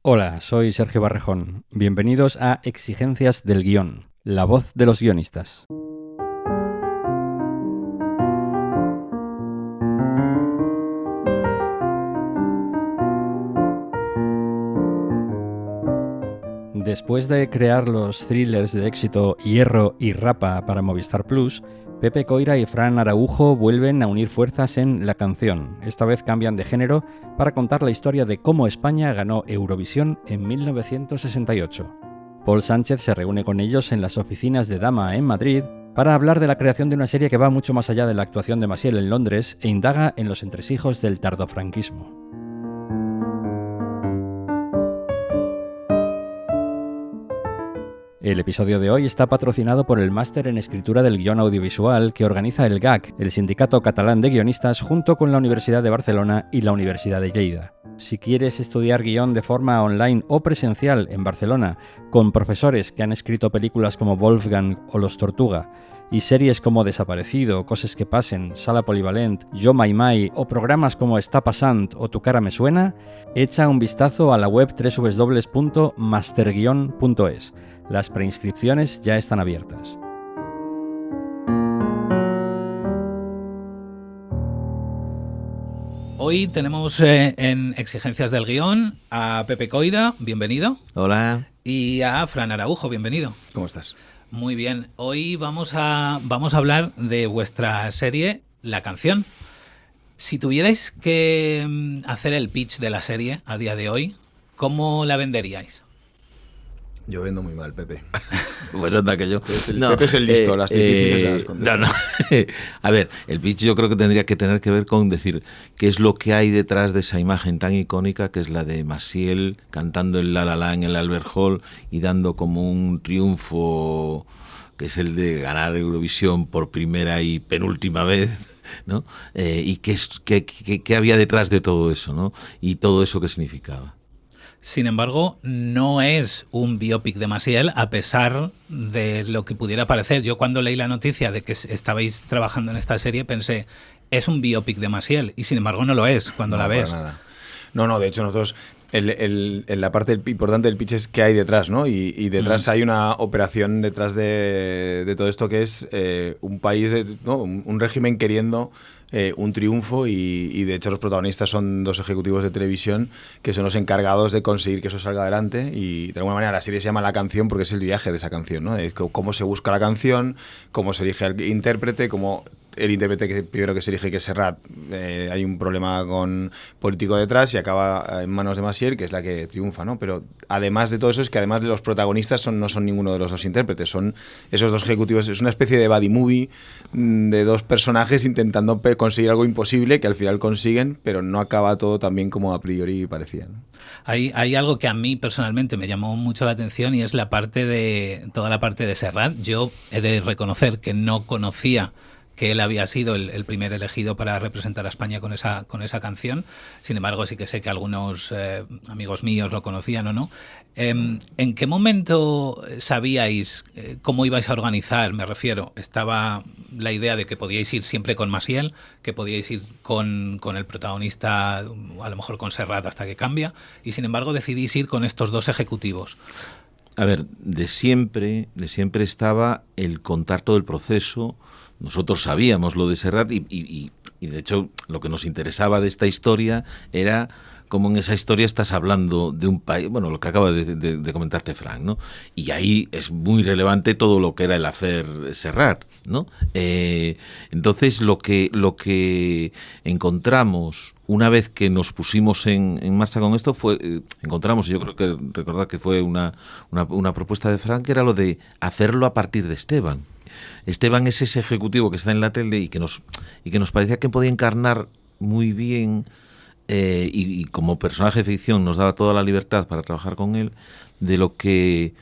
Hola, soy Sergio Barrejón. Bienvenidos a Exigencias del Guión, la voz de los guionistas. Después de crear los thrillers de éxito Hierro y Rapa para Movistar Plus, Pepe Coira y Fran Araújo vuelven a unir fuerzas en La Canción. Esta vez cambian de género para contar la historia de cómo España ganó Eurovisión en 1968. Paul Sánchez se reúne con ellos en las oficinas de Dama en Madrid para hablar de la creación de una serie que va mucho más allá de la actuación de Maciel en Londres e indaga en los entresijos del tardofranquismo. El episodio de hoy está patrocinado por el Máster en Escritura del Guión Audiovisual que organiza el GAC, el Sindicato Catalán de Guionistas, junto con la Universidad de Barcelona y la Universidad de Lleida. Si quieres estudiar guión de forma online o presencial en Barcelona, con profesores que han escrito películas como Wolfgang o Los Tortuga, y series como Desaparecido, Coses que pasen, Sala Polivalent, Yo Mai Mai o programas como Està passant o Tu cara me suena, echa un vistazo a la web www.masterguion.es. Las preinscripciones ya están abiertas. Hoy tenemos en Exigencias del Guión a Pepe Coira, bienvenido. Hola. Y a Fran Araújo, bienvenido. ¿Cómo estás? Muy bien. Hoy vamos a hablar de vuestra serie La Canción. Si tuvierais que hacer el pitch de la serie a día de hoy, ¿cómo la venderíais? Yo vendo muy mal, Pepe. Pues anda que yo. Pepe es el listo, las difíciles. No. A ver, el pitch yo creo que tendría que tener que ver con decir qué es lo que hay detrás de esa imagen tan icónica que es la de Maciel cantando el La La La en el Albert Hall y dando como un triunfo que es el de ganar Eurovisión por primera y penúltima vez, ¿no? Y qué había detrás de todo eso, ¿no? Y todo eso que significaba. Sin embargo, no es un biopic de Maciel, a pesar de lo que pudiera parecer. Yo cuando leí la noticia de que estabais trabajando en esta serie pensé, es un biopic de Maciel, y sin embargo no lo es cuando la ves. Para nada. No, de hecho nosotros, la parte importante del pitch es qué hay detrás, ¿no? Y detrás hay una operación detrás de todo esto que es un país, ¿no? Un régimen queriendo un triunfo y de hecho los protagonistas son dos ejecutivos de televisión que son los encargados de conseguir que eso salga adelante y de alguna manera la serie se llama La Canción porque es el viaje de esa canción, ¿no? Cómo se busca la canción, cómo se elige el intérprete, cómo el intérprete primero que se elige, que es Serrat, hay un problema político detrás y acaba en manos de Maciel, que es la que triunfa, ¿no? Pero además de todo eso es que además de los protagonistas no son ninguno de los dos intérpretes, son esos dos ejecutivos, es una especie de buddy movie de dos personajes intentando conseguir algo imposible que al final consiguen, pero no acaba todo tan bien como a priori parecía, ¿no? Hay algo que a mí personalmente me llamó mucho la atención y es toda la parte de Serrat. Yo he de reconocer que no conocía que él había sido el primer elegido para representar a España con esa canción. Sin embargo, sí que sé que algunos amigos míos lo conocían o no. ¿En qué momento sabíais cómo ibais a organizar? Me refiero, estaba la idea de que podíais ir siempre con Maciel, que podíais ir con el protagonista, a lo mejor con Serrat hasta que cambia, y sin embargo decidís ir con estos dos ejecutivos. A ver, de siempre estaba el contar todo el proceso. Nosotros sabíamos lo de Serrat y de hecho lo que nos interesaba de esta historia era cómo en esa historia estás hablando de un país, bueno, lo que acaba de comentarte Frank, ¿no? Y ahí es muy relevante todo lo que era el affair Serrat, ¿no? Entonces lo que encontramos una vez que nos pusimos en marcha con esto encontramos, yo creo que recordad que fue una propuesta de Frank, que era lo de hacerlo a partir de Esteban. Esteban es ese ejecutivo que está en la tele y que nos parecía que podía encarnar muy bien y como personaje de ficción nos daba toda la libertad para trabajar con él de lo que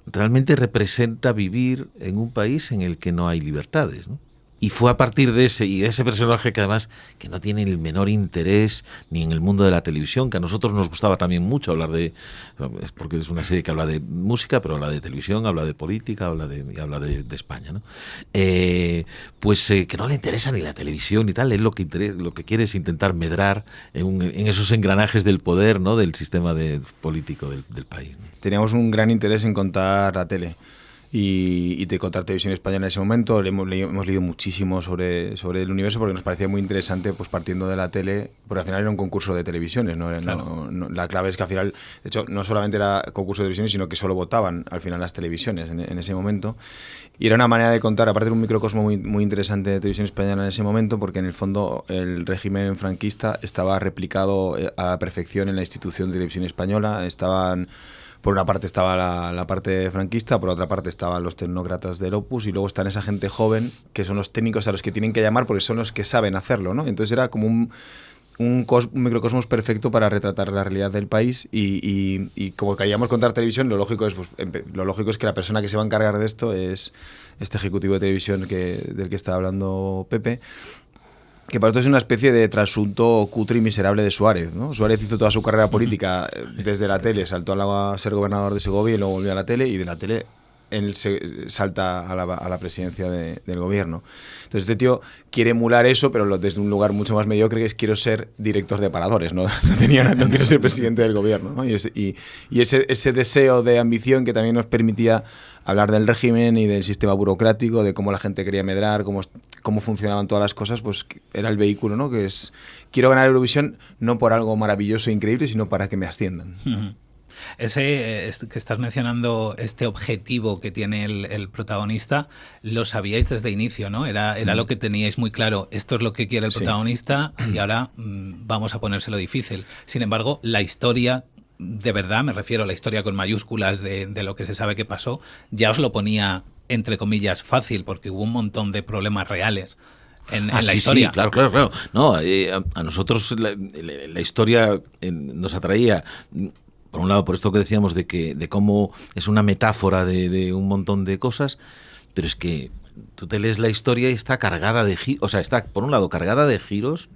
realmente representa vivir en un país en el que no hay libertades, ¿no? Y fue a partir de ese personaje que además que no tiene el menor interés ni en el mundo de la televisión, que a nosotros nos gustaba también mucho hablar de, porque es una serie que habla de música, pero habla de televisión, habla de política, habla de España, ¿no? Que no le interesa ni la televisión ni tal, él lo que quiere es intentar medrar en esos engranajes del poder, ¿no? Del sistema político del país, ¿no? Teníamos un gran interés en contar la tele y de contar televisión española en ese momento. Hemos leído muchísimo sobre el universo porque nos parecía muy interesante, pues partiendo de la tele, porque al final era un concurso de televisiones, ¿no? Claro. La clave es que al final, de hecho, no solamente era concurso de televisiones, sino que solo votaban al final las televisiones en ese momento. Y era una manera de contar, aparte de un microcosmo muy, muy interesante de televisión española en ese momento, porque en el fondo el régimen franquista estaba replicado a la perfección en la institución de televisión española. Por una parte estaba la parte franquista, por otra parte estaban los tecnócratas del Opus, y luego están esa gente joven, que son los técnicos a los que tienen que llamar porque son los que saben hacerlo, ¿no? Entonces era como un microcosmos perfecto para retratar la realidad del país, y como queríamos contar televisión, lo lógico es que la persona que se va a encargar de esto es este ejecutivo de televisión del que está hablando Pepe, que para esto es una especie de trasunto cutre y miserable de Suárez, ¿no? Suárez hizo toda su carrera política desde la tele, saltó a ser gobernador de Segovia y luego volvió a la tele, y de la tele él salta a la presidencia del gobierno. Entonces este tío quiere emular eso, pero desde un lugar mucho más mediocre, que es: quiero ser director de paradores, no quiero ser presidente del gobierno, ¿no? Y ese deseo de ambición que también nos permitía hablar del régimen y del sistema burocrático, de cómo la gente quería medrar, cómo funcionaban todas las cosas, pues era el vehículo, ¿no? Que es: quiero ganar Eurovisión no por algo maravilloso e increíble, sino para que me asciendan. Uh-huh. Ese que estás mencionando, este objetivo que tiene el protagonista, lo sabíais desde inicio, ¿no? Era lo que teníais muy claro. Esto es lo que quiere el protagonista, y ahora vamos a ponérselo difícil. Sin embargo, la historia, de verdad, me refiero a la historia con mayúsculas de lo que se sabe que pasó, ya os lo ponía, entre comillas, fácil, porque hubo un montón de problemas reales en la historia. Sí, claro. No, a nosotros la historia nos atraía, por un lado, por esto que decíamos de cómo es una metáfora de un montón de cosas, pero es que tú te lees la historia y está cargada de giros, o sea, está por un lado cargada de giros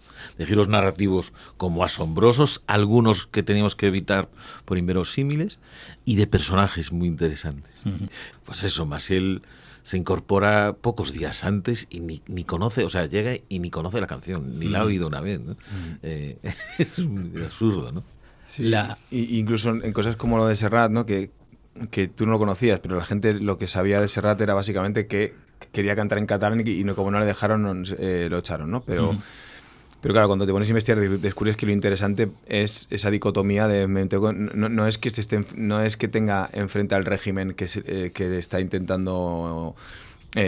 narrativos como asombrosos, algunos que teníamos que evitar por inverosímiles, y de personajes muy interesantes. Uh-huh. Pues eso, Maciel se incorpora pocos días antes y ni conoce, o sea, llega y ni conoce la canción, ni la ha oído una vez, ¿no? Es muy absurdo, ¿no? Sí, incluso en cosas como lo de Serrat, ¿no? Que tú no lo conocías, pero la gente lo que sabía de Serrat era básicamente que quería cantar en catalán, y como no le dejaron, lo echaron, ¿no? Pero claro, cuando te pones a investigar, descubres que lo interesante es esa dicotomía de no es que tenga enfrente al régimen que está intentando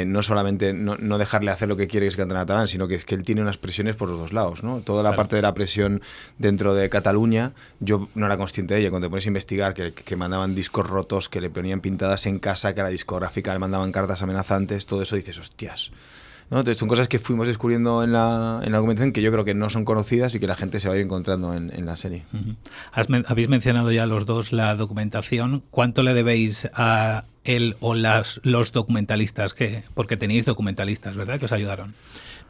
no solamente no dejarle hacer lo que quiere, que es cantar en catalán, sino que es que él tiene unas presiones por los dos lados, ¿no? Toda la parte de la presión dentro de Cataluña, yo no era consciente de ella. Cuando te pones a investigar que mandaban discos rotos, que le ponían pintadas en casa, que a la discográfica le mandaban cartas amenazantes, todo eso, dices, hostias, ¿no? Entonces son cosas que fuimos descubriendo en la documentación, que yo creo que no son conocidas y que la gente se va a ir encontrando en la serie. Uh-huh. Habéis mencionado ya los dos la documentación. ¿Cuánto le debéis a él o los documentalistas? Porque teníais documentalistas, ¿verdad?, que os ayudaron.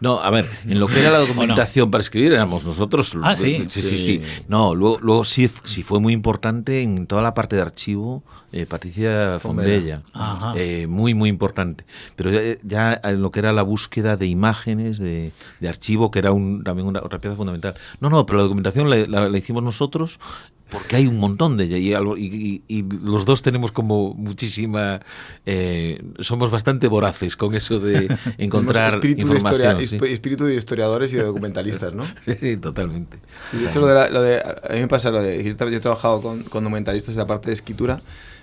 No, a ver, en lo que era la documentación para escribir éramos nosotros. Ah, sí. Sí. No, luego sí fue muy importante en toda la parte de archivo, Patricia Fombella. Muy, muy importante. Pero ya en lo que era la búsqueda de imágenes, de archivo, que era también otra pieza fundamental. No, pero la documentación la hicimos nosotros, porque hay un montón de ella, y los dos tenemos como muchísima... somos bastante voraces con eso de encontrar información. Espíritu de historiadores y de documentalistas, ¿no? Sí, totalmente. Sí, de hecho, a mí me pasa yo he trabajado con documentalistas en la parte de escritura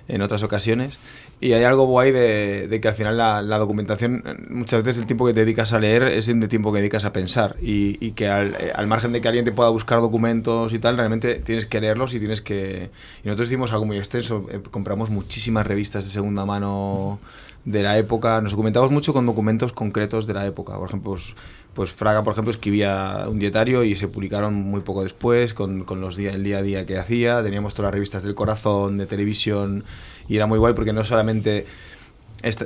en otras ocasiones, y hay algo guay de que al final la documentación, muchas veces el tiempo que te dedicas a leer es el tiempo que dedicas a pensar, y que al margen de que alguien te pueda buscar documentos y tal, realmente tienes que leerlos y nosotros hicimos algo muy extenso. Compramos muchísimas revistas de segunda mano de la época, nos documentamos mucho con documentos concretos de la época. Por ejemplo, pues Fraga, por ejemplo, escribía un dietario y se publicaron muy poco después con el día a día que hacía. Teníamos todas las revistas del Corazón, de televisión, y era muy guay porque no solamente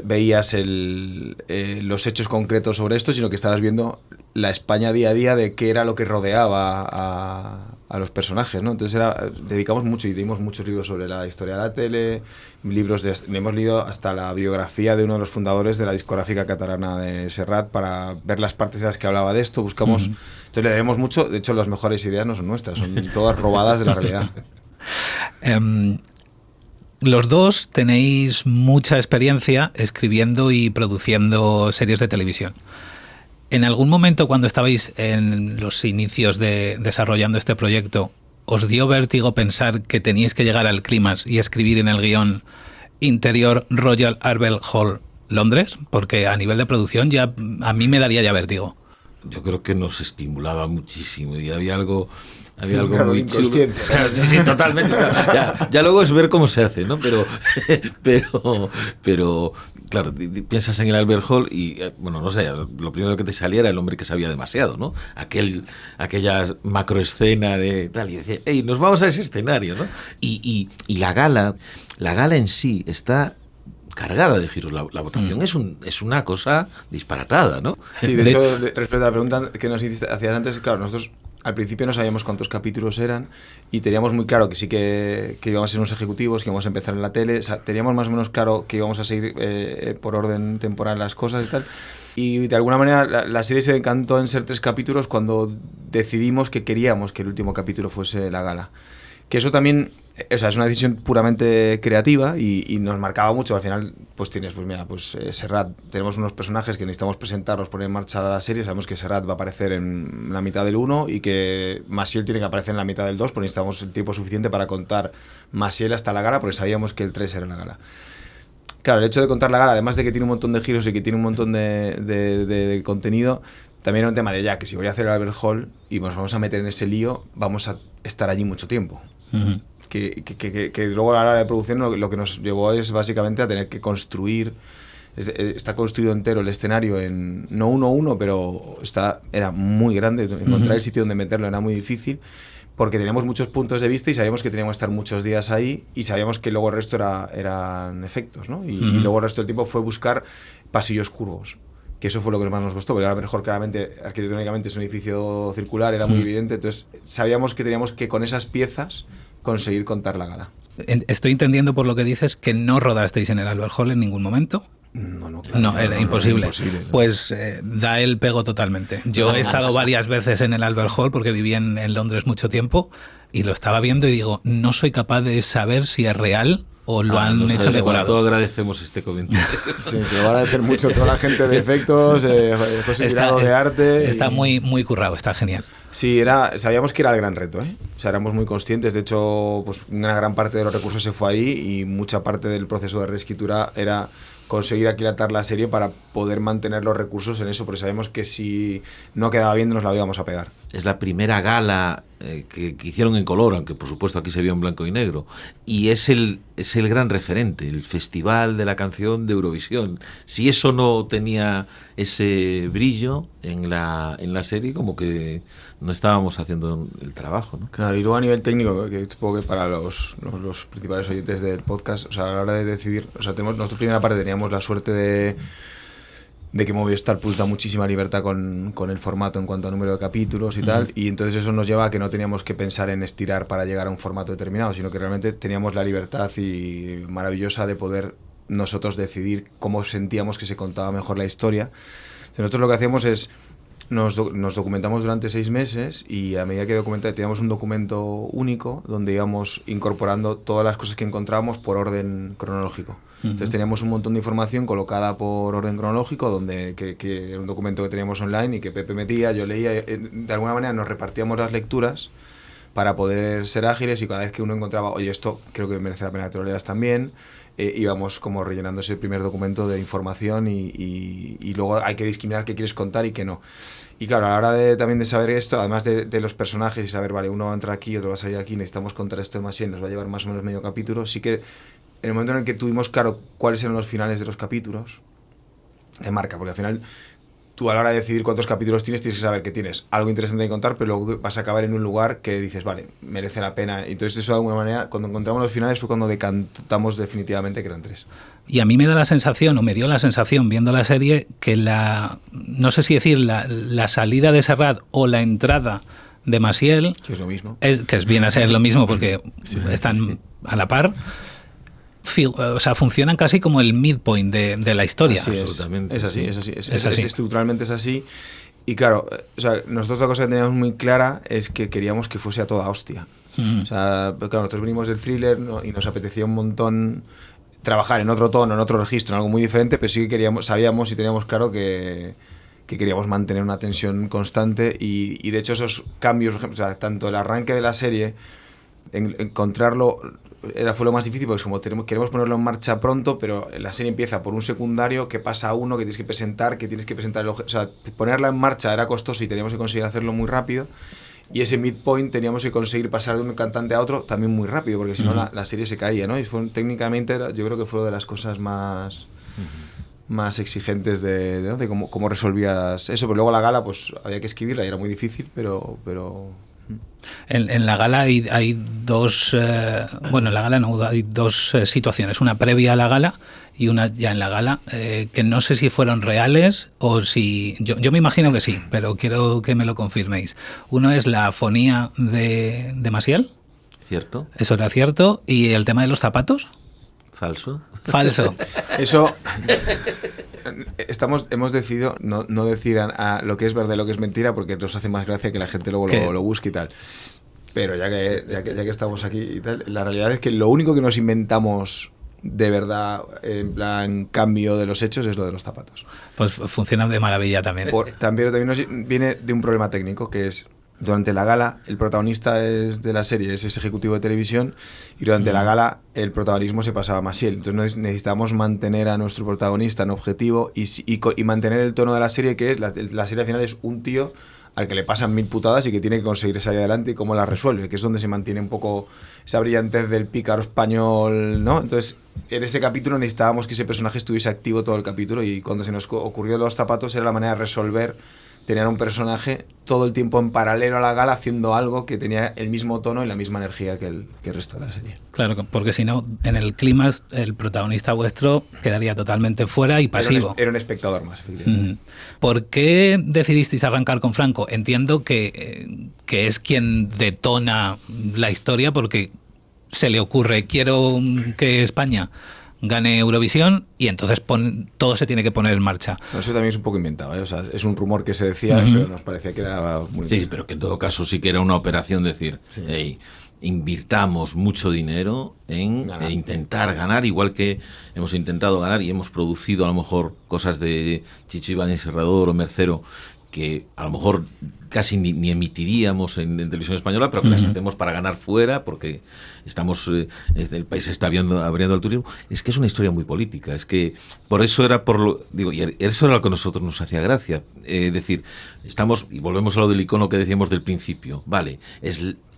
veías los hechos concretos sobre esto, sino que estabas viendo la España día a día de qué era lo que rodeaba a los personajes, ¿no? Entonces dedicamos mucho y leímos muchos libros sobre la historia de la tele, hemos leído hasta la biografía de uno de los fundadores de la discográfica catalana de Serrat para ver las partes en las que hablaba de esto, buscamos... Entonces le debemos mucho, de hecho las mejores ideas no son nuestras, son todas robadas de la realidad. Los dos tenéis mucha experiencia escribiendo y produciendo series de televisión. ¿En algún momento cuando estabais en los inicios de desarrollando este proyecto, os dio vértigo pensar que teníais que llegar al clímax y escribir en el guión interior Royal Albert Hall, Londres? Porque a nivel de producción ya a mí me daría ya vértigo. Yo creo que nos estimulaba muchísimo y había algo muy chulo. Sí, totalmente. Ya luego es ver cómo se hace, ¿no? Pero claro, piensas en el Albert Hall y, bueno, no sé, lo primero que te salía era el hombre que sabía demasiado, ¿no? Aquella macroescena de tal, y decía, hey, nos vamos a ese escenario, ¿no? Y la gala en sí está cargada de giros. La votación es una cosa disparatada, ¿no? Sí, de hecho, respecto a la pregunta que nos hacías antes, claro, nosotros al principio no sabíamos cuántos capítulos eran y teníamos muy claro que sí que íbamos a ser unos ejecutivos, que íbamos a empezar en la tele, o sea, teníamos más o menos claro que íbamos a seguir por orden temporal las cosas y tal. Y de alguna manera la serie se decantó en ser 3 capítulos cuando decidimos que queríamos que el último capítulo fuese la gala. Que eso también, o sea, es una decisión puramente creativa y nos marcaba mucho. Al final, pues tienes, pues mira, pues Serrat, tenemos unos personajes que necesitamos presentarlos, poner en marcha la serie. Sabemos que Serrat va a aparecer en la mitad del 1 y que Maciel tiene que aparecer en la mitad del 2, porque necesitamos el tiempo suficiente para contar Maciel hasta la gala, porque sabíamos que el 3 era la gala. Claro, el hecho de contar la gala, además de que tiene un montón de giros y que tiene un montón de contenido, también era un tema de que si voy a hacer el Albert Hall y nos vamos a meter en ese lío, vamos a estar allí mucho tiempo. Que luego a la hora de producción lo que nos llevó es básicamente a tener que construir, está construido entero el escenario en, no 1-1, pero era muy grande, encontrar el sitio donde meterlo era muy difícil, porque teníamos muchos puntos de vista y sabíamos que teníamos que estar muchos días ahí y sabíamos que luego el resto eran efectos, ¿no? Y luego el resto del tiempo fue buscar pasillos curvos, que eso fue lo que más nos costó, porque a lo mejor claramente arquitectónicamente es un edificio circular, era muy evidente, entonces sabíamos que teníamos que con esas piezas conseguir contar la gala. Estoy entendiendo por lo que dices que no rodasteis en el Albert Hall en ningún momento. No, Era imposible. ¿no? Pues da el pego totalmente. Yo he estado varias veces en el Albert Hall porque viví en Londres mucho tiempo y lo estaba viendo y digo, no soy capaz de saber si es real o lo han hecho decorado. Todos agradecemos este comentario. Sí, te lo va a agradecer mucho toda la gente de efectos, José Tirado de arte. Está muy, muy currado, está genial. Sí, sabíamos que era el gran reto, ¿eh? O sea, éramos muy conscientes. De hecho, pues una gran parte de los recursos se fue ahí y mucha parte del proceso de reescritura era conseguir aquilatar la serie para poder mantener los recursos en eso, porque sabemos que si no quedaba bien nos la íbamos a pegar. Es la primera gala que hicieron en color, aunque por supuesto aquí se vio en blanco y negro, y es el gran referente, el festival de la canción de Eurovisión. Si eso no tenía ese brillo en la serie, como que no estábamos haciendo el trabajo, ¿no? Claro, y luego a nivel técnico, que supongo que para los principales oyentes del podcast, o sea, a la hora de decidir, o sea, nosotros primera parte teníamos la suerte de que Movistar Plus da muchísima libertad con el formato en cuanto a número de capítulos y tal, y entonces eso nos lleva a que no teníamos que pensar en estirar para llegar a un formato determinado, sino que realmente teníamos la libertad maravillosa de poder nosotros decidir cómo sentíamos que se contaba mejor la historia. Entonces nosotros lo que hacíamos es nos documentamos durante 6 meses y a medida que teníamos un documento único donde íbamos incorporando todas las cosas que encontrábamos por orden cronológico. Entonces teníamos un montón de información colocada por orden cronológico, que era un documento que teníamos online y que Pepe metía, yo leía, de alguna manera nos repartíamos las lecturas para poder ser ágiles y cada vez que uno encontraba, oye, esto creo que merece la pena que te lo leas también, íbamos como rellenando ese primer documento de información y luego hay que discriminar qué quieres contar y qué no. Y claro, a la hora también de saber esto, además de los personajes y saber, vale, uno va a entrar aquí, otro va a salir aquí, necesitamos contar esto de Maciel, nos va a llevar más o menos medio capítulo, sí que en el momento en el que tuvimos claro cuáles eran los finales de los capítulos, te marca, porque al final tú a la hora de decidir cuántos capítulos tienes que saber que tienes algo interesante que contar, pero luego vas a acabar en un lugar que dices, vale, merece la pena. Entonces eso de alguna manera, cuando encontramos los finales fue cuando decantamos definitivamente que eran 3. Y a mí me da la sensación, o me dio la sensación viendo la serie, que no sé si decir la salida de Serrat o la entrada de Maciel, que es lo mismo, que viene a ser lo mismo porque están a la par, o sea, funcionan casi como el midpoint de la historia. Así Absolutamente. Es así. Es así. Estructuralmente es así. Y claro, o sea, nosotros la cosa que teníamos muy clara es que queríamos que fuese a toda hostia. O sea, claro, nosotros venimos del thriller, ¿no? Y nos apetecía un montón trabajar en otro tono, en otro registro, en algo muy diferente, pero sí que sabíamos y teníamos claro que queríamos mantener una tensión constante y de hecho esos cambios, o sea, tanto el arranque de la serie, encontrarlo fue lo más difícil porque es como queremos ponerlo en marcha pronto, pero la serie empieza por un secundario que pasa a uno que tienes que presentar o sea, ponerla en marcha era costoso y teníamos que conseguir hacerlo muy rápido. Y ese midpoint teníamos que conseguir pasar de un cantante a otro también muy rápido, porque si no la serie se caía, ¿no? Y técnicamente yo creo que fue una de las cosas más exigentes de cómo resolvías eso. Pero luego la gala pues había que escribirla y era muy difícil, pero... En la gala hay dos... bueno, en la gala no, hay dos situaciones. Una previa a la gala y una ya en la gala, que no sé si fueron reales o si... Yo me imagino que sí, pero quiero que me lo confirméis. Uno es la fonía de Maciel. ¿Cierto? Eso era cierto. ¿Y el tema de los zapatos? Falso. Falso. Eso... hemos decidido no decir a lo que es verdad y lo que es mentira, porque nos hace más gracia que la gente luego lo busque y tal. Pero ya que estamos aquí y tal, la realidad es que lo único que nos inventamos de verdad, en plan cambio de los hechos, es lo de los zapatos. Pues funciona de maravilla también. También viene de un problema técnico, que es durante la gala el protagonista de la serie es ejecutivo de televisión y durante la gala el protagonismo se pasaba a Maciel. Entonces necesitamos mantener a nuestro protagonista en objetivo y mantener el tono de la serie, que es la serie al final es un tío al que le pasan 1000 putadas y que tiene que conseguir salir adelante y cómo la resuelve, que es donde se mantiene un poco esa brillantez del pícaro español, ¿no? Entonces, en ese capítulo necesitábamos que ese personaje estuviese activo todo el capítulo y cuando se nos ocurrió los zapatos era la manera de resolver tener un personaje todo el tiempo en paralelo a la gala haciendo algo que tenía el mismo tono y la misma energía que el resto de la serie. Claro, porque si no, en el clímax el protagonista vuestro quedaría totalmente fuera y pasivo. Era un espectador más, efectivamente. ¿Por qué decidisteis arrancar con Franco? Entiendo que es quien detona la historia porque se le ocurre, quiero que España gane Eurovisión y entonces todo se tiene que poner en marcha. Eso también es un poco inventado, ¿eh? O sea, es un rumor que se decía, pero nos parecía que era muy... Sí, pero que en todo caso sí que era una operación, decir, hey, invirtamos mucho dinero en intentar ganar, igual que hemos intentado ganar y hemos producido a lo mejor cosas de Chicho Ibáñez Serrador o Mercero que a lo mejor casi ni emitiríamos en televisión española, pero que las hacemos para ganar fuera, porque estamos el país está abriendo al turismo. Es que es una historia muy política, es que por eso era y eso era lo que a nosotros nos hacía gracia, decir, estamos, y volvemos a lo del icono que decíamos del principio, vale,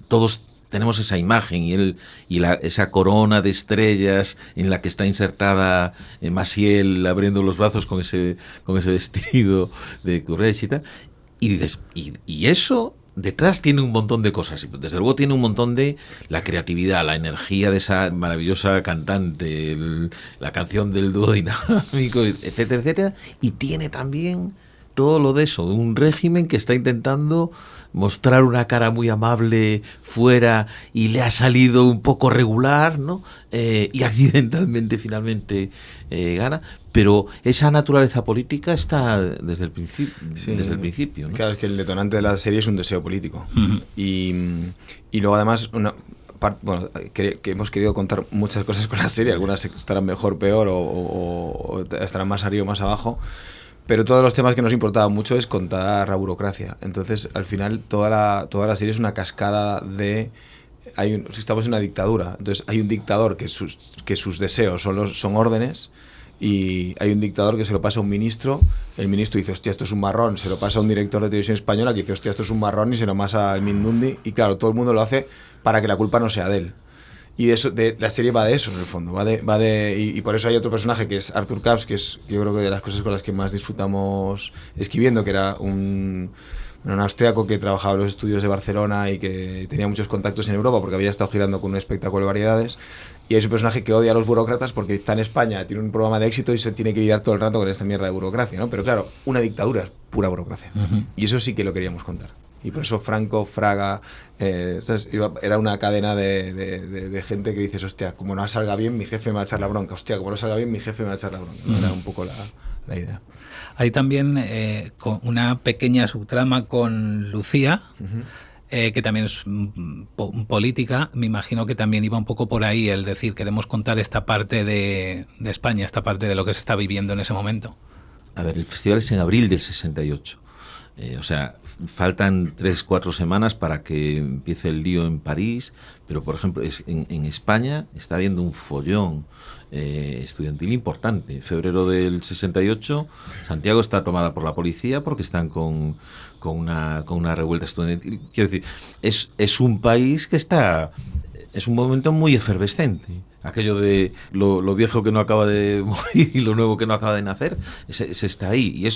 todos tenemos esa imagen y esa corona de estrellas en la que está insertada Maciel abriendo los brazos con ese vestido de Courrèges y tal. Y dices, y eso detrás tiene un montón de cosas. Y desde luego tiene un montón de la creatividad, la energía de esa maravillosa cantante, la canción del dúo dinámico, etcétera, etcétera. Y tiene también todo lo de eso, un régimen que está intentando mostrar una cara muy amable fuera y le ha salido un poco regular, ¿no? Y accidentalmente finalmente gana, pero esa naturaleza política está desde el principio, ¿no? Claro, es que el detonante de la serie es un deseo político. Y luego además que hemos querido contar muchas cosas con la serie, algunas estarán mejor, peor o estarán más arriba o más abajo. Pero todos los temas que nos importaban mucho es contar la burocracia. Entonces, al final, toda la serie es una cascada de... estamos en una dictadura. Entonces, hay un dictador que sus deseos son órdenes y hay un dictador que se lo pasa a un ministro. El ministro dice, hostia, esto es un marrón. Se lo pasa a un director de televisión española que dice, hostia, esto es un marrón y se lo pasa al Mindundi. Y claro, todo el mundo lo hace para que la culpa no sea de él. Y eso, la serie va de eso, en el fondo. Y por eso hay otro personaje que es Arthur Capps, que es, yo creo que de las cosas con las que más disfrutamos escribiendo, que era un austriaco que trabajaba en los estudios de Barcelona y que tenía muchos contactos en Europa porque había estado girando con un espectáculo de variedades. Y hay un personaje que odia a los burócratas porque está en España, tiene un programa de éxito y se tiene que lidiar todo el rato con esta mierda de burocracia, ¿no? Pero claro, una dictadura es pura burocracia. Y eso sí que lo queríamos contar. Y por eso Franco, Fraga, era una cadena de gente que dices, hostia, como no salga bien, mi jefe me va a echar la bronca. Hostia, como no salga bien, mi jefe me va a echar la bronca. Era un poco la idea. Hay también una pequeña subtrama con Lucía, que también es política. Me imagino que también iba un poco por ahí, el decir, queremos contar esta parte de España, esta parte de lo que se está viviendo en ese momento. A ver, el festival es en abril del 68. O sea, faltan 3-4 semanas para que empiece el lío en París, pero por ejemplo en España está habiendo un follón estudiantil importante. En febrero del 68 Santiago está tomada por la policía porque están con una revuelta estudiantil. Quiero decir, es un país que es un momento muy efervescente. Aquello de lo viejo que no acaba de morir y lo nuevo que no acaba de nacer, se está ahí.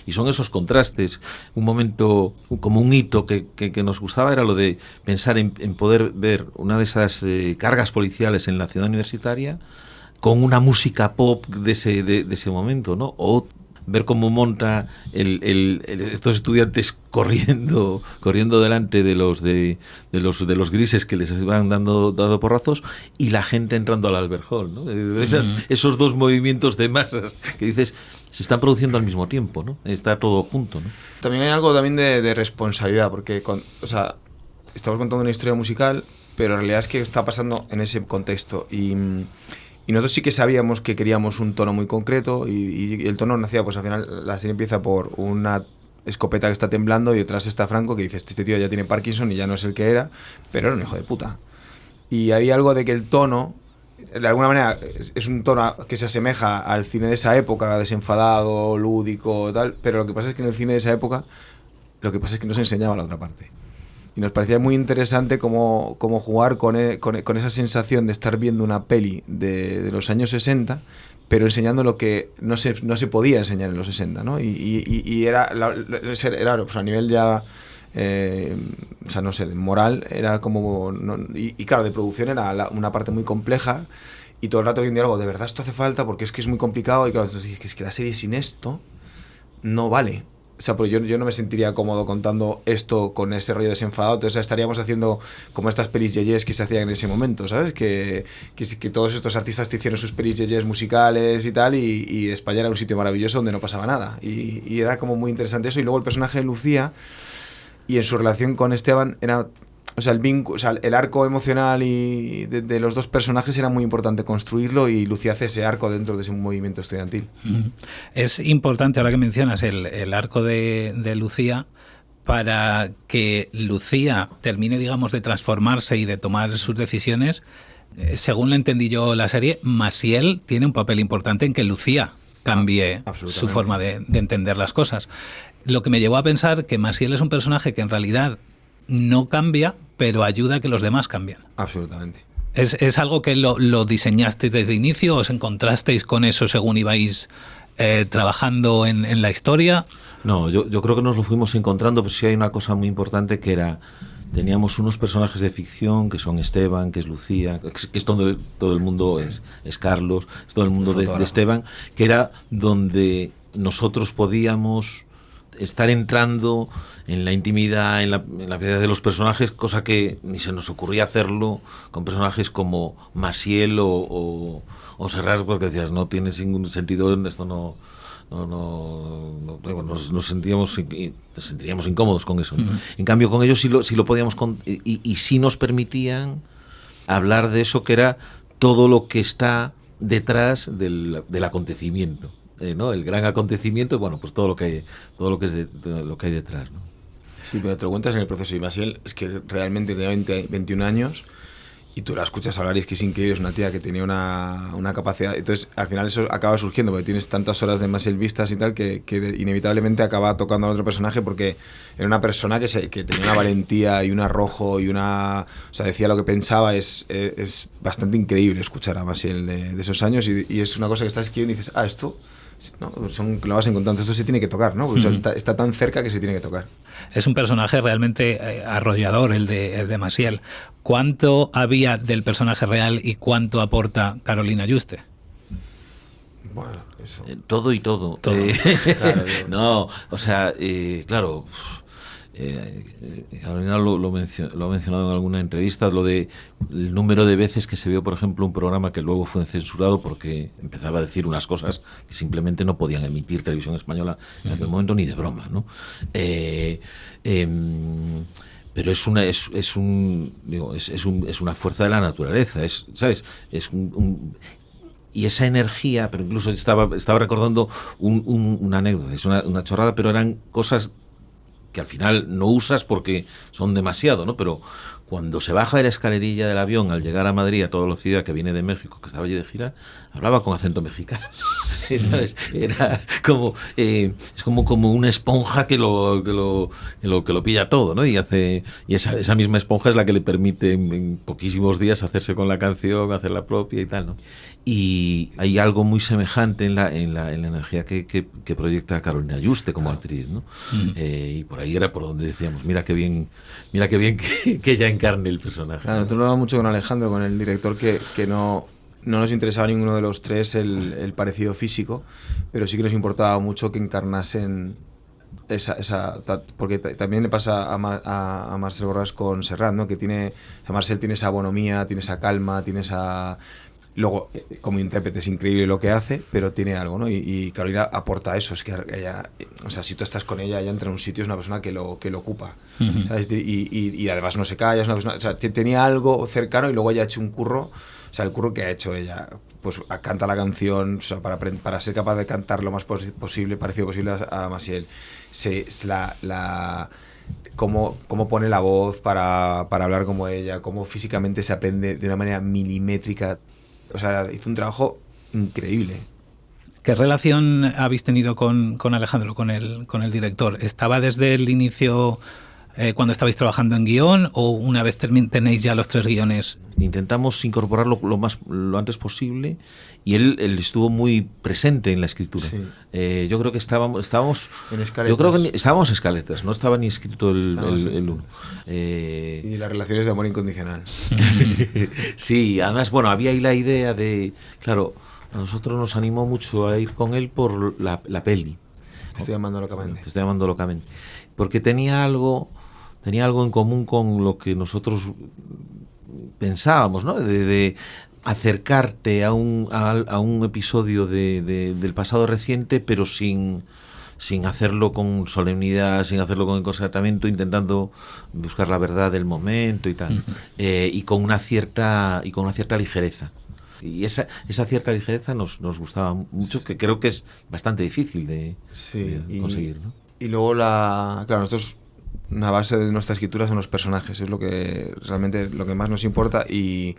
Y son esos contrastes. Un momento, como un hito que nos gustaba era lo de pensar en poder ver una de esas cargas policiales en la ciudad universitaria con una música pop de ese momento, ¿no? O ver cómo monta estos estudiantes corriendo delante de los grises que les van dando porrazos y la gente entrando al Albert Hall, ¿no? Esos dos movimientos de masas que dices se están produciendo al mismo tiempo, ¿no? Está todo junto, ¿no? También hay algo también de responsabilidad, porque estamos contando una historia musical, pero en realidad es que está pasando en ese contexto y nosotros sí que sabíamos que queríamos un tono muy concreto y el tono nacía, pues al final la serie empieza por una escopeta que está temblando y detrás está Franco que dice, este tío ya tiene Parkinson y ya no es el que era, pero era un hijo de puta. Y hay algo de que el tono, de alguna manera, es un tono que se asemeja al cine de esa época, desenfadado, lúdico, tal, pero lo que pasa es que en el cine de esa época, lo que pasa es que no se enseñaba la otra parte. Y nos parecía muy interesante cómo jugar con esa sensación de estar viendo una peli de los años 60, pero enseñando lo que no se podía enseñar en los 60, ¿no? Y era pues a nivel ya, o sea, no sé, moral, era como... Y claro, de producción era una parte muy compleja y todo el rato viendo algo, de verdad esto hace falta porque es que es muy complicado y claro, entonces es que la serie sin esto no vale. O sea, pues yo no me sentiría cómodo contando esto con ese rollo desenfadado. Entonces estaríamos haciendo como estas pelis yeyes que se hacían en ese momento, ¿sabes? Que todos estos artistas te hicieron sus pelis yeyes musicales y tal, y España era un sitio maravilloso donde no pasaba nada. Y era como muy interesante eso. Y luego el personaje de Lucía y en su relación con Esteban era... O sea, el arco emocional y de los dos personajes era muy importante construirlo y Lucía hace ese arco dentro de ese movimiento estudiantil. Es importante, ahora que mencionas el arco de Lucía, para que Lucía termine, digamos, de transformarse y de tomar sus decisiones. Según lo entendí yo la serie, Maciel tiene un papel importante en que Lucía cambie su forma de entender las cosas. Lo que me llevó a pensar que Maciel es un personaje que en realidad no cambia, pero ayuda a que los demás cambien. Absolutamente. ¿Es algo que lo diseñasteis desde el inicio? ¿Os encontrasteis con eso según ibais trabajando en la historia? No, yo creo que nos lo fuimos encontrando, pero sí hay una cosa muy importante que era... Teníamos unos personajes de ficción que son Esteban, que es Lucía, que es todo el mundo, es Carlos, es todo el mundo de Esteban, que era donde nosotros podíamos... estar entrando en la intimidad, en la vida de los personajes, cosa que ni se nos ocurría hacerlo con personajes como Maciel o Serrat, porque decías, no tiene ningún sentido, esto nos sentiríamos incómodos con eso, ¿no? En cambio con ellos sí lo podíamos y sí nos permitían hablar de eso que era todo lo que está detrás del acontecimiento. ¿No? El gran acontecimiento, bueno, pues todo lo que hay detrás, ¿no? Sí, pero te lo cuentas en el proceso. Y Maciel es que realmente tenía 21 años y tú la escuchas hablar y es que es increíble, es una tía que tenía una capacidad, entonces al final eso acaba surgiendo porque tienes tantas horas de Maciel vistas y tal que inevitablemente acaba tocando al otro personaje porque era una persona que tenía una valentía y un arrojo y o sea, decía lo que pensaba, es bastante increíble escuchar a Maciel de esos años y es una cosa que estás escribiendo y dices, esto, ¿no? Lo vas encontrando, esto se tiene que tocar, ¿no? Porque está tan cerca que se tiene que tocar. Es un personaje realmente arrollador el de Maciel. ¿Cuánto había del personaje real y cuánto aporta Carolina Juste? Bueno, eso. Todo y todo. Claro, no, o sea, claro, Carolina lo ha mencionado en alguna entrevista, lo de el número de veces que se vio, por ejemplo, un programa que luego fue censurado porque empezaba a decir unas cosas que simplemente no podían emitir Televisión Española en aquel momento ni de broma, ¿no? Pero es una fuerza de la naturaleza, ¿sabes? Y esa energía, pero incluso estaba recordando una anécdota, es una chorrada, pero eran cosas que al final no usas porque son demasiado, ¿no? Pero cuando se baja de la escalerilla del avión al llegar a Madrid a toda velocidad, que viene de México, que estaba allí de gira, hablaba con acento mexicano, ¿sabes? Era como es como una esponja que lo pilla todo, ¿no? Y esa misma esponja es la que le permite en poquísimos días hacerse con la canción, hacerla propia y tal, ¿no? Y hay algo muy semejante en la energía que proyecta Carolina Juste como actriz, ¿no? Y por ahí era por donde decíamos, mira qué bien que ella encarne el personaje. Claro, nosotros lo hablamos mucho con Alejandro, con el director, que no nos interesaba a ninguno de los tres el parecido físico, pero sí que nos importaba mucho que encarnasen porque también le pasa a Marcel Borràs con Serrat, ¿no? Que Marcel tiene esa bonomía, tiene esa calma, tiene esa... Luego, como intérprete es increíble lo que hace, pero tiene algo, ¿no? Y Carolina aporta eso, es que ella, o sea, si tú estás con ella entra en un sitio, es una persona que lo ocupa, ¿sabes? Y además no se calla, es una persona, o sea, tenía algo cercano y luego ella ha hecho un curro, o sea, el curro que ha hecho ella, pues canta la canción, o sea, para ser capaz de cantar lo más posible, parecido posible a Maciel, cómo pone la voz para hablar como ella, cómo físicamente se aprende de una manera milimétrica. O sea, hizo un trabajo increíble. ¿Qué relación habéis tenido con Alejandro, con el director? ¿Estaba desde el inicio cuando estabais trabajando en guión o una vez tenéis ya los 3 guiones? Intentamos incorporarlo lo antes posible y él estuvo muy presente en la escritura. Sí. Yo creo que estábamos en escaletas. Yo creo que estábamos escaletas, no estaba ni escrito el uno. Y las relaciones de amor incondicional. Sí, además, bueno, había ahí la idea de, claro, a nosotros nos animó mucho a ir con él por la peli. Te estoy llamando locamente. Porque tenía algo en común con lo que nosotros pensábamos, ¿no? De acercarte a un episodio del pasado reciente, pero sin hacerlo con solemnidad, sin hacerlo con encorsetamiento, intentando buscar la verdad del momento y tal, y con una cierta ligereza. Y esa cierta ligereza nos gustaba mucho, que creo que es bastante difícil de conseguir, ¿no? Y luego claro, nosotros, una base de nuestra escritura son los personajes, es lo que realmente lo que más nos importa y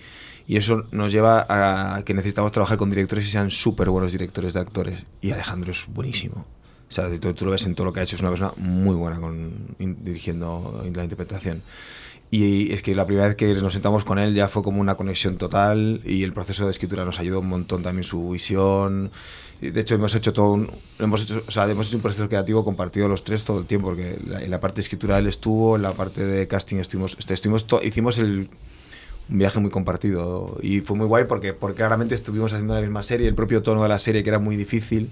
eso nos lleva a que necesitamos trabajar con directores y sean súper buenos directores de actores. Y Alejandro es buenísimo. O sea, tú lo ves en todo lo que ha hecho, es una persona muy buena dirigiendo la interpretación. Y es que la primera vez que nos sentamos con él ya fue como una conexión total y el proceso de escritura nos ayudó un montón, también su visión. De hecho, hemos hecho un proceso creativo compartido los tres todo el tiempo, porque en la parte de escritura él estuvo, en la parte de casting hicimos un viaje muy compartido y fue muy guay porque claramente estuvimos haciendo la misma serie, el propio tono de la serie que era muy difícil.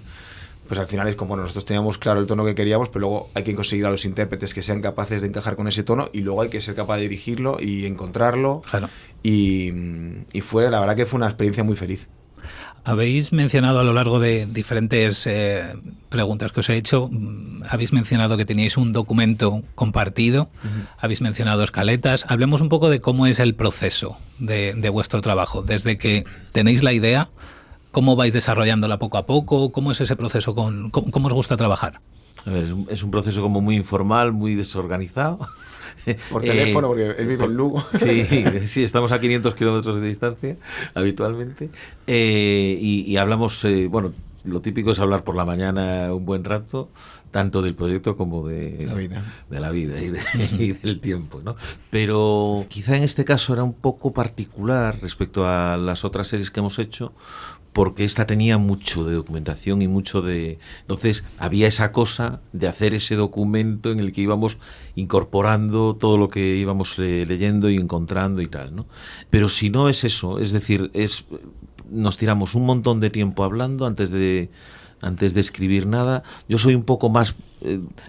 Pues al final es como, bueno, nosotros teníamos claro el tono que queríamos, pero luego hay que conseguir a los intérpretes que sean capaces de encajar con ese tono y luego hay que ser capaz de dirigirlo y encontrarlo. Claro. Y la verdad que fue una experiencia muy feliz. Habéis mencionado a lo largo de diferentes preguntas que os he hecho, habéis mencionado que teníais un documento compartido, habéis mencionado escaletas. Hablemos un poco de cómo es el proceso de vuestro trabajo, desde que tenéis la idea. ¿Cómo vais desarrollándola poco a poco? ¿Cómo es ese proceso? ¿Cómo os gusta trabajar? A ver, es un proceso como muy informal, muy desorganizado. Por teléfono, porque él vive en Lugo. Sí, estamos a 500 kilómetros de distancia habitualmente. Y hablamos, bueno, lo típico es hablar por la mañana un buen rato, tanto del proyecto como de la vida y del tiempo, ¿no? Pero quizá en este caso era un poco particular respecto a las otras series que hemos hecho, porque esta tenía mucho de documentación y mucho de... Entonces había esa cosa de hacer ese documento en el que íbamos incorporando todo lo que íbamos leyendo y encontrando y tal, ¿no? Pero si no es eso, es decir, nos tiramos un montón de tiempo hablando antes de escribir nada. Yo soy un poco más...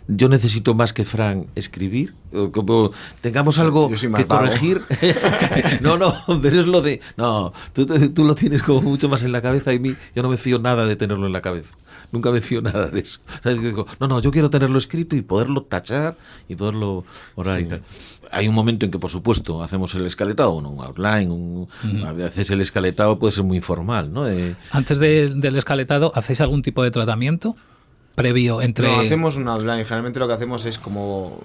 yo necesito más que Fran escribir. Como tengamos algo que corregir. No, pero es lo de... No, tú lo tienes como mucho más en la cabeza y yo no me fío nada de tenerlo en la cabeza. Nunca me fío nada de eso. ¿Sabes? Digo, no, yo quiero tenerlo escrito y poderlo tachar y poderlo orar y tal. Hay un momento en que, por supuesto, hacemos el escaletado, bueno, un outline, a veces el escaletado puede ser muy informal, ¿no? Antes del escaletado, ¿hacéis algún tipo de tratamiento previo entre...? No, hacemos un outline. Generalmente lo que hacemos es como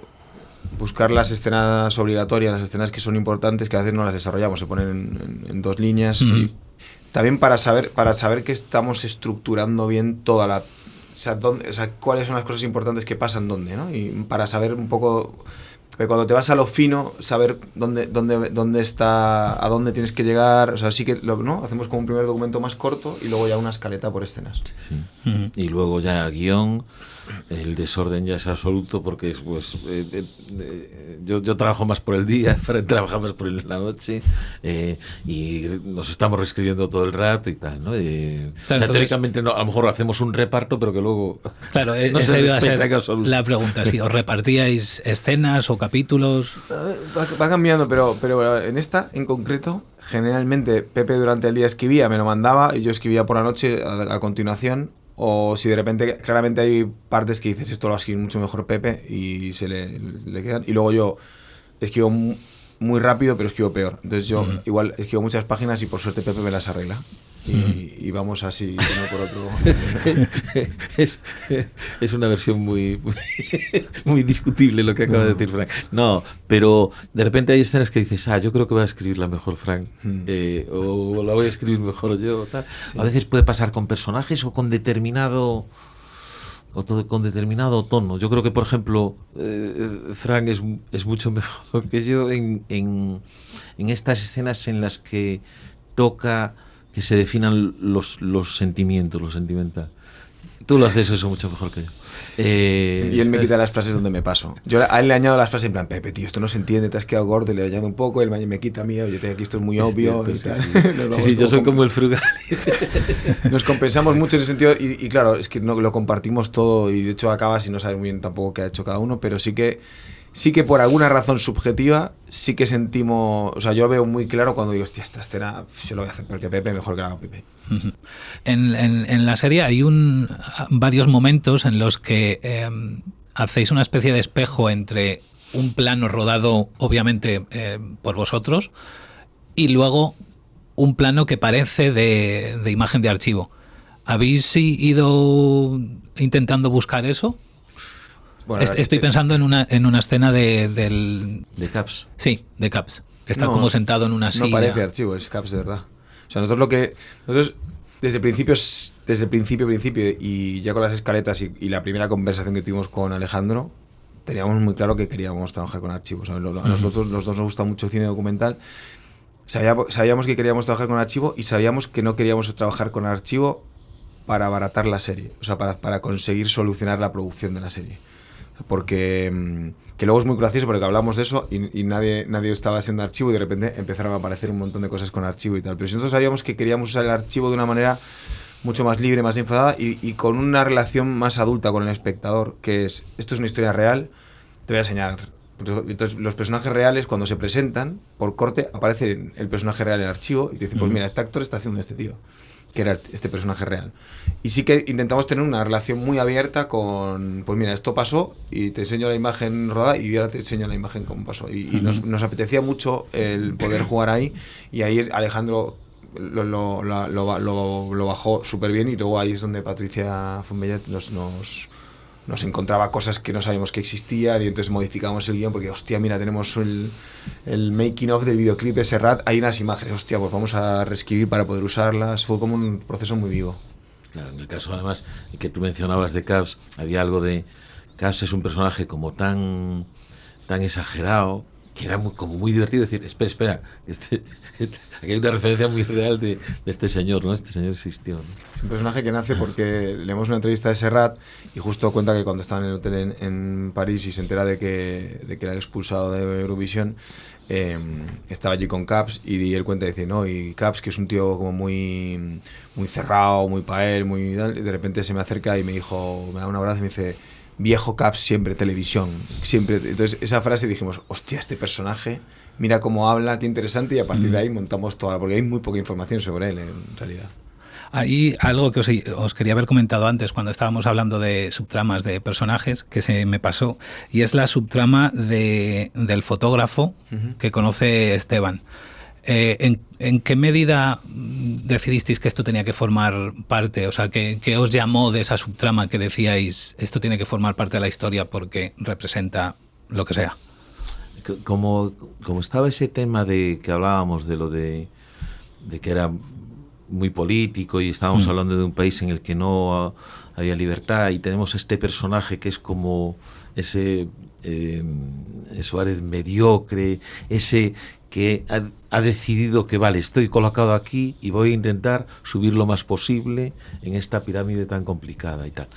buscar las escenas obligatorias, las escenas que son importantes, que a veces no las desarrollamos, se ponen en 2 líneas. Y también para saber que estamos estructurando bien toda la... O sea, cuáles son las cosas importantes que pasan dónde, ¿no? Y para saber un poco... Pero cuando te vas a lo fino, saber dónde está, a dónde tienes que llegar, o sea, sí que ¿no? Hacemos como un primer documento más corto y luego ya una escaleta por escenas. Sí. Y luego ya guión, el desorden ya es absoluto porque pues yo trabajo más por el día, Fran trabaja más por la noche y nos estamos reescribiendo todo el rato y tal, ¿no? Claro, teóricamente no, a lo mejor hacemos un reparto, pero que luego claro, no esa iba a ser la pregunta, si os repartíais escenas o capítulos. Va cambiando, pero en esta en concreto, generalmente Pepe durante el día escribía, me lo mandaba y yo escribía por la noche a continuación. O si de repente, claramente hay partes que dices, esto lo va a escribir mucho mejor Pepe y se le quedan. Y luego yo escribo muy rápido, pero escribo peor. Entonces yo igual escribo muchas páginas y por suerte Pepe me las arregla. Y vamos así, uno por otro. Es una versión muy discutible lo que acaba de decir Frank. No, pero de repente hay escenas que dices, yo creo que voy a escribirla mejor Frank, o la voy a escribir mejor yo, tal. Sí. A veces puede pasar con personajes o con determinado tono. Yo creo que, por ejemplo, Frank es mucho mejor que yo en estas escenas en las que toca que se definan los sentimientos, lo sentimental. Tú lo haces eso mucho mejor que yo. Y él me quita las frases donde me paso. Yo a él le añado las frases en plan, Pepe, tío, esto no se entiende, te has quedado gordo, y le añado un poco, él me quita a mí, oye, aquí esto es muy obvio. Sí, yo soy como el frugal. Nos compensamos mucho en ese sentido y claro, es que no, lo compartimos todo y de hecho acabas y no sabes muy bien tampoco qué ha hecho cada uno, pero sí que por alguna razón subjetiva sí que sentimos, o sea, yo lo veo muy claro cuando digo, hostia, esta escena yo lo voy a hacer porque Pepe mejor que la haga Pepe. En la serie hay varios momentos en los que hacéis una especie de espejo entre un plano rodado obviamente por vosotros y luego un plano que parece de imagen de archivo. ¿Habéis ido intentando buscar eso? Bueno, estoy pensando en una escena de Caps. Sí, de Caps. Que está como sentado en una silla. No parece archivo, es Caps de verdad. O sea, nosotros desde el principio y ya con las escaletas y la primera conversación que tuvimos con Alejandro, teníamos muy claro que queríamos trabajar con archivos. A nosotros los dos nos gusta mucho el cine documental. Sabíamos que queríamos trabajar con archivo y sabíamos que no queríamos trabajar con archivo para abaratar la serie, o sea, para conseguir solucionar la producción de la serie. Porque que luego es muy gracioso porque hablamos de eso y nadie estaba haciendo archivo y de repente empezaron a aparecer un montón de cosas con archivo y tal. Pero si nosotros sabíamos que queríamos usar el archivo de una manera mucho más libre, más enfadada y con una relación más adulta con el espectador, que es, esto es una historia real, te voy a enseñar. Entonces los personajes reales cuando se presentan, por corte, aparece el personaje real en el archivo y te dice, pues mira, este actor está haciendo este tío, que era este personaje real. Y sí que intentamos tener una relación muy abierta con, pues mira, esto pasó y te enseño la imagen rodada y ahora te enseño la imagen cómo pasó. Y nos apetecía mucho el poder jugar ahí y ahí Alejandro lo bajó súper bien y luego ahí es donde Patricia Fonbellet nos nos encontraba cosas que no sabíamos que existían y entonces modificamos el guión porque, hostia, mira, tenemos el making of del videoclip de Serrat, hay unas imágenes, hostia, pues vamos a reescribir para poder usarlas. Fue como un proceso muy vivo. Claro, en el caso además que tú mencionabas de Cabs, había algo de... Cabs es un personaje como tan exagerado, que era como muy divertido decir, espera, aquí hay una referencia muy real de este señor, ¿no? Este señor existió, ¿no? Es un personaje que nace porque leemos una entrevista de Serrat y justo cuenta que cuando estaba en el hotel en París y se entera de que le han expulsado de Eurovisión, estaba allí con Cabs y él cuenta y dice, no, y Cabs, que es un tío como muy cerrado, muy pa' él, muy tal, y de repente se me acerca y me da un abrazo y me dice, viejo Cabs, siempre televisión, siempre. Entonces esa frase dijimos, hostia, este personaje, mira cómo habla, qué interesante, y a partir de ahí montamos toda, porque hay muy poca información sobre él en realidad. Hay algo que os quería haber comentado antes cuando estábamos hablando de subtramas de personajes que se me pasó, y es la subtrama del fotógrafo que conoce Esteban. ¿En qué medida decidisteis que esto tenía que formar parte? O sea, ¿qué os llamó de esa subtrama que decíais, esto tiene que formar parte de la historia porque representa lo que sea? Como estaba ese tema de que hablábamos de lo de que era muy político y estábamos hablando de un país en el que no había libertad, y tenemos este personaje que es como ese Suárez mediocre, ese que ha decidido que vale, estoy colocado aquí y voy a intentar subir lo más posible en esta pirámide tan complicada y tal,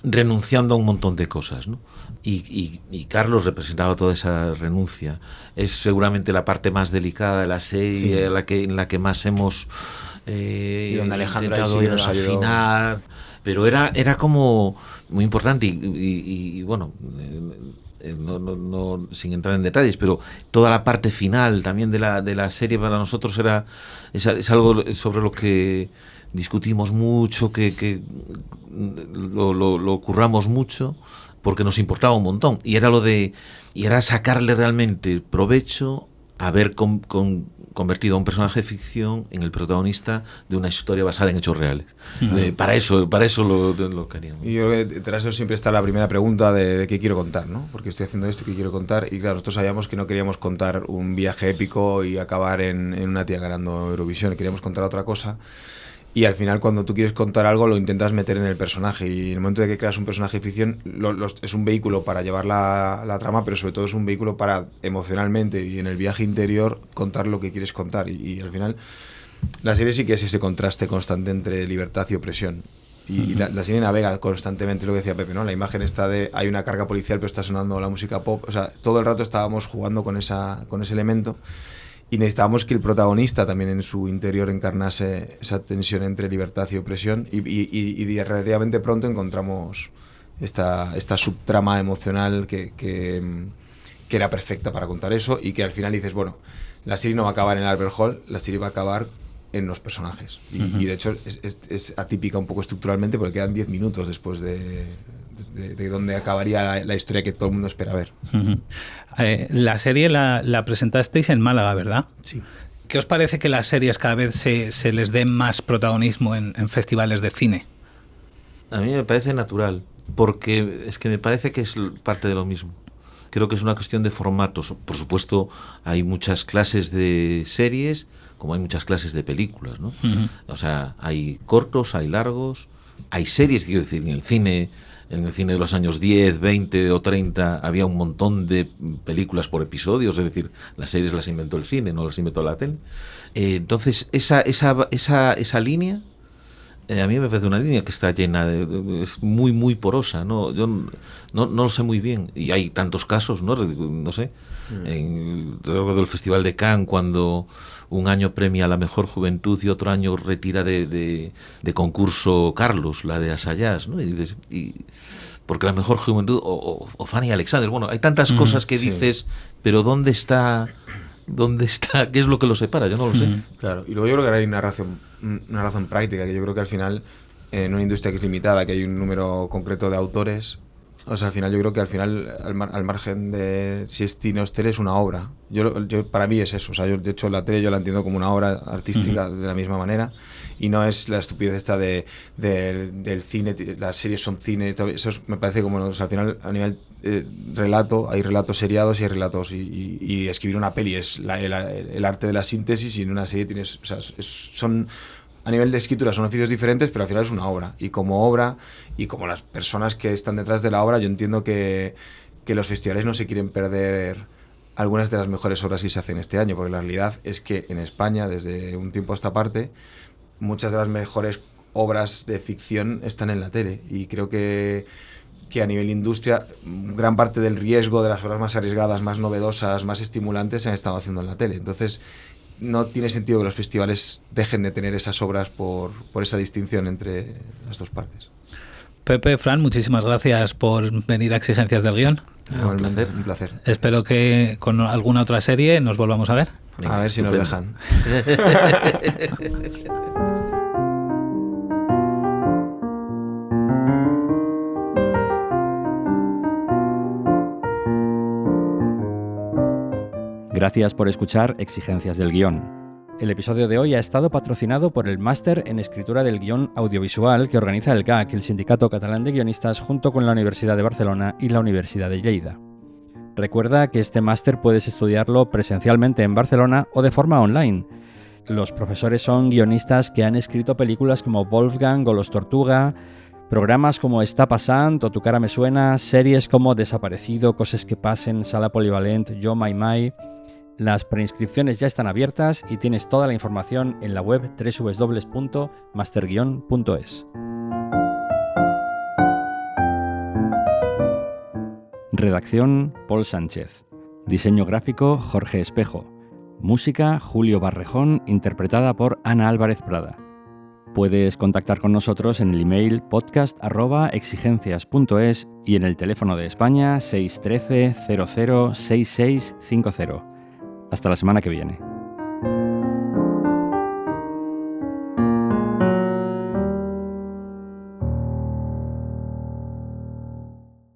renunciando a un montón de cosas, ¿no? Y Carlos representaba toda esa renuncia. Es seguramente la parte más delicada de la serie, sí, en la que más hemos y donde Alejandro intentado ir a afinar, pero era como muy importante y bueno, no sin entrar en detalles, pero toda la parte final también de la serie para nosotros es algo sobre lo que discutimos mucho, que lo curramos mucho, porque nos importaba un montón, y era sacarle realmente provecho a haber convertido a un personaje de ficción en el protagonista de una historia basada en hechos reales. Para eso lo queríamos. Y yo creo que tras eso siempre está la primera pregunta de qué quiero contar, ¿no? Porque estoy haciendo esto, qué quiero contar. Y claro, nosotros sabíamos que no queríamos contar un viaje épico y acabar en una tía ganando Eurovisión, queríamos contar otra cosa. Y al final, cuando tú quieres contar algo, lo intentas meter en el personaje. Y en el momento de que creas un personaje de ficción, es un vehículo para llevar la trama, pero sobre todo es un vehículo para emocionalmente y en el viaje interior contar lo que quieres contar. Y al final, la serie sí que es ese contraste constante entre libertad y opresión. Y la serie navega constantemente, lo que decía Pepe, ¿no? La imagen está hay una carga policial, pero está sonando la música pop. O sea, todo el rato estábamos jugando con ese elemento. Y necesitábamos que el protagonista también en su interior encarnase esa tensión entre libertad y opresión, y relativamente pronto encontramos esta subtrama emocional que era perfecta para contar eso, y que al final dices, bueno, la serie no va a acabar en el Albert Hall, la serie va a acabar en los personajes. Y de hecho es atípica un poco estructuralmente, porque quedan 10 minutos después de donde acabaría la historia que todo el mundo espera ver. La serie la presentasteis en Málaga, ¿verdad? Sí. ¿Qué os parece que las series cada vez se les dé más protagonismo en festivales de cine? A mí me parece natural, porque es que me parece que es parte de lo mismo. Creo que es una cuestión de formatos. Por supuesto, hay muchas clases de series, como hay muchas clases de películas, ¿no? O sea, hay cortos, hay largos, hay series, quiero decir, en el cine de los años 10, 20 o 30 había un montón de películas por episodios, es decir, las series las inventó el cine, no las inventó la tele. Entonces, esa línea, a mí me parece una línea que está llena es muy, muy porosa, ¿no? Yo no lo sé muy bien, y hay tantos casos, no sé, luego del Festival de Cannes, cuando un año premia a la mejor juventud y otro año retira de concurso Carlos, la de Assayas, ¿no? Porque la mejor juventud, o Fanny Alexander, bueno, hay tantas cosas que dices, pero ¿dónde está? ¿Qué es lo que lo separa? Yo no lo sé. Claro, y luego yo creo que hay una razón práctica, que yo creo que al final, en una industria que es limitada, que hay un número concreto de autores, O sea, al final yo creo que al margen de si es cine o es tele, es una obra. Para mí es eso. O sea, de hecho la tele yo la entiendo como una obra artística de la misma manera, y no es la estupidez esta del cine, las series son cine. Eso me parece como, o sea, al final a nivel relato, hay relatos seriados y hay relatos, y escribir una peli es el arte de la síntesis, y en una serie tienes, o sea, son... A nivel de escritura son oficios diferentes, pero al final es una obra. Y como obra, y como las personas que están detrás de la obra, yo entiendo que los festivales no se quieren perder algunas de las mejores obras que se hacen este año, porque la realidad es que en España, desde un tiempo a esta parte, muchas de las mejores obras de ficción están en la tele. Y creo que a nivel industria, gran parte del riesgo de las obras más arriesgadas, más novedosas, más estimulantes, se han estado haciendo en la tele. Entonces, no tiene sentido que los festivales dejen de tener esas obras por esa distinción entre las dos partes. Pepe, Fran, muchísimas gracias por venir a Exigencias del Guión. Un placer. Espero que con alguna otra serie nos volvamos a ver. Venga, a ver si nos dejan. Gracias por escuchar Exigencias del Guión. El episodio de hoy ha estado patrocinado por el Máster en Escritura del Guión Audiovisual que organiza el GAC, el Sindicato Catalán de Guionistas, junto con la Universidad de Barcelona y la Universidad de Lleida. Recuerda que este máster puedes estudiarlo presencialmente en Barcelona o de forma online. Los profesores son guionistas que han escrito películas como Wolfgang o Los Tortuga, programas como Està passant o Tu cara me suena, series como Desaparecido, Coses que pasen, Sala Polivalent, Yo Mai Mai. Las preinscripciones ya están abiertas y tienes toda la información en la web www.masterguion.es. Redacción: Paul Sánchez. Diseño gráfico: Jorge Espejo. Música: Julio Barrejón, interpretada por Ana Álvarez Prada. Puedes contactar con nosotros en el email podcast@exigencias.es y en el teléfono de España 613 00 6650. Hasta la semana que viene.